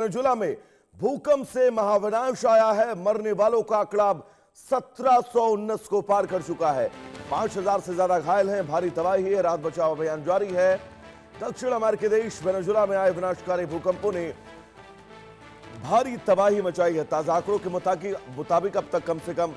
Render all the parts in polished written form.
Venezuela में भूकंप से महाविनाश आया है। मरने वालों का आंकड़ा 1719 को पार कर चुका है। 5000 से ज्यादा घायल हैं। भारी तबाही है। राहत बचाव अभियान जारी है। दक्षिण अमेरिकी देश वेनेजुएला में आए विनाशकारी भूकंपों ने भारी तबाही मचाई है। ताजा आंकड़ों के मुताबिक अब तक कम से कम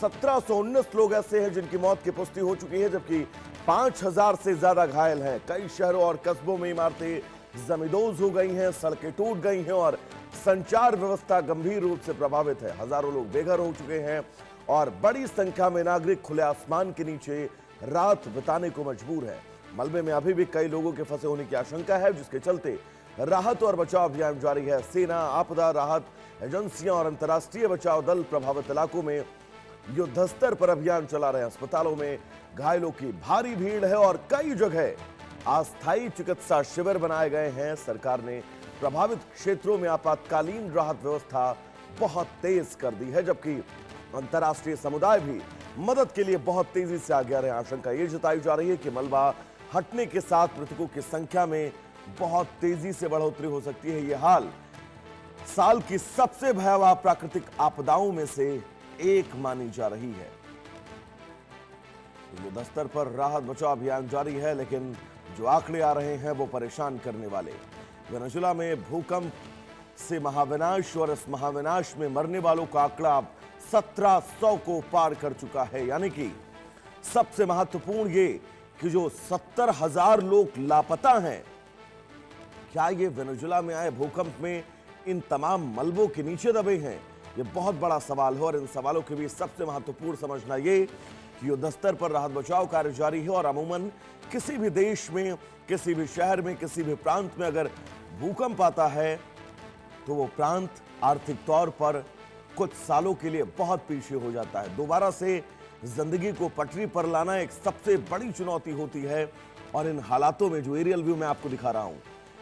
1719 लोग ऐसे हैं जिनकी मौत की पुष्टि हो चुकी है, जबकि 5000 से ज्यादा घायल हैं। कई शहरों और कस्बों में इमारतें जमींदोज हो गई हैं, सड़कें टूट गई हैं और संचार व्यवस्था गंभीर रूप से प्रभावित है। हजारों लोग बेघर हो चुके हैं और बड़ी संख्या में नागरिक खुले आसमान के नीचे रात बिताने को मजबूर है। मलबे में अभी भी कई लोगों के फंसे होने की आशंका है, जिसके चलते राहत और बचाव अभियान जारी है। सेना, आपदा राहत एजेंसियां और अंतर्राष्ट्रीय बचाव दल प्रभावित इलाकों में युद्ध स्तर पर अभियान चला रहे हैं। अस्पतालों में घायलों की भारी भीड़ है और कई जगह अस्थायी चिकित्सा शिविर बनाए गए हैं। सरकार ने प्रभावित क्षेत्रों में आपातकालीन राहत व्यवस्था बहुत तेज कर दी है, जबकि अंतर्राष्ट्रीय समुदाय भी मदद के लिए बहुत तेजी से आगे आ रहे हैं। आशंका यह जताई जा रही है कि मलबा हटने के साथ मृतकों की संख्या में बहुत तेजी से बढ़ोतरी हो सकती है। यह हाल साल की सबसे भयावह प्राकृतिक आपदाओं में से एक मानी जा रही है। युद्ध स्तर पर राहत बचाव अभियान जारी है, लेकिन जो आंकड़े आ रहे हैं वो परेशान करने वाले। वेनेजुएला में भूकंप से महाविनाश और इस महाविनाश में मरने वालों का आंकड़ा 1700 को पार कर चुका है। यानी कि सबसे महत्वपूर्ण ये कि जो 70,000 लोग लापता हैं, क्या ये वेनेजुएला में आए भूकंप में इन तमाम मलबों के नीचे दबे हैं? ये बहुत बड़ा सवाल है और इन सवालों के बीच सबसे महत्वपूर्ण समझना ये कि युद्ध स्तर पर राहत बचाव कार्य जारी है और अमूमन किसी भी देश में, किसी भी शहर में, किसी भी प्रांत में अगर भूकंप आता है तो वो प्रांत आर्थिक तौर पर कुछ सालों के लिए बहुत पीछे हो जाता है। दोबारा से जिंदगी को पटरी पर लाना एक सबसे बड़ी चुनौती होती है और इन हालातों में जो एरियल व्यू मैं आपको दिखा रहा हूं,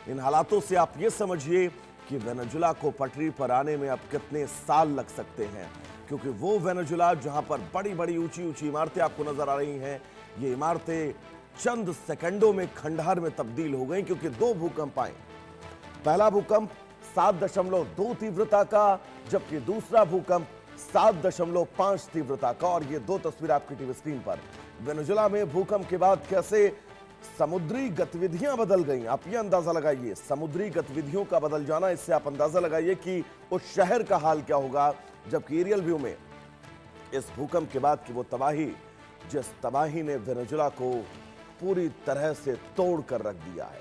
इन हालातों से आप ये समझिए कि वेनेजुएला को पटरी पर आने में अब कितने साल लग सकते हैं, क्योंकि वो वेनेजुएला जहां पर बड़ी बड़ी ऊंची ऊंची इमारतें आपको नजर आ रही हैं, ये इमारतें चंद सेकंडों में खंडहर में तब्दील हो गई, क्योंकि दो भूकंप आए। पहला भूकंप 7.2 तीव्रता का, जबकि दूसरा भूकंप 7.5 तीव्रता का। और ये दो तस्वीर आपकी टीवी स्क्रीन पर। वेनेजुएला में भूकंप के बाद कैसे समुद्री गतिविधियां बदल गई, आप ये अंदाजा लगाइए। समुद्री गतिविधियों का बदल जाना, इससे आप अंदाजा लगाइए कि उस शहर का हाल क्या होगा। जबकि एरियल व्यू में इस भूकंप के बाद की वो तबाही, जिस तबाही ने वेनेजुएला को पूरी तरह से तोड़ कर रख दिया है,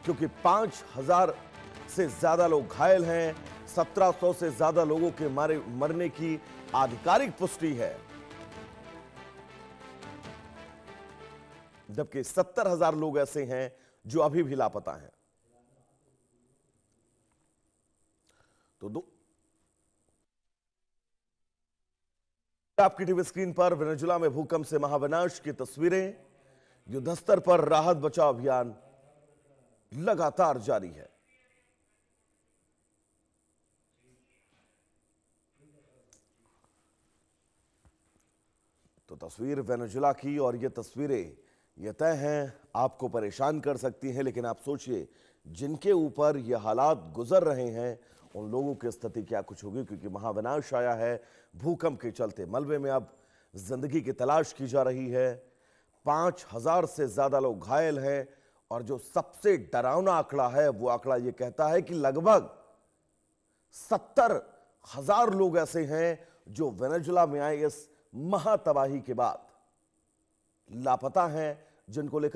क्योंकि 5000 से ज्यादा लोग घायल हैं। 1700 से ज्यादा लोगों के मरने की आधिकारिक पुष्टि है, जबकि 70,000 लोग ऐसे हैं जो अभी भी लापता हैं। तो आपकी टीवी स्क्रीन पर वेनेजुएला में भूकंप से महाविनाश की तस्वीरें। युद्ध स्तर पर राहत बचाव अभियान लगातार जारी है। तो तस्वीर वेनेजुएला की, और ये तस्वीरें ये तय हैं आपको परेशान कर सकती हैं, लेकिन आप सोचिए जिनके ऊपर ये हालात गुजर रहे हैं उन लोगों की स्थिति क्या कुछ होगी, क्योंकि महाविनाश आया है भूकंप के चलते। मलबे में अब जिंदगी की तलाश की जा रही है। 5000 से ज्यादा लोग घायल हैं और जो सबसे डरावना आंकड़ा है वो आंकड़ा ये कहता है कि लगभग 70,000 लोग ऐसे हैं जो वेनेजुएला में आए इस महातबाही के बाद लापता हैं, जिनको लेकर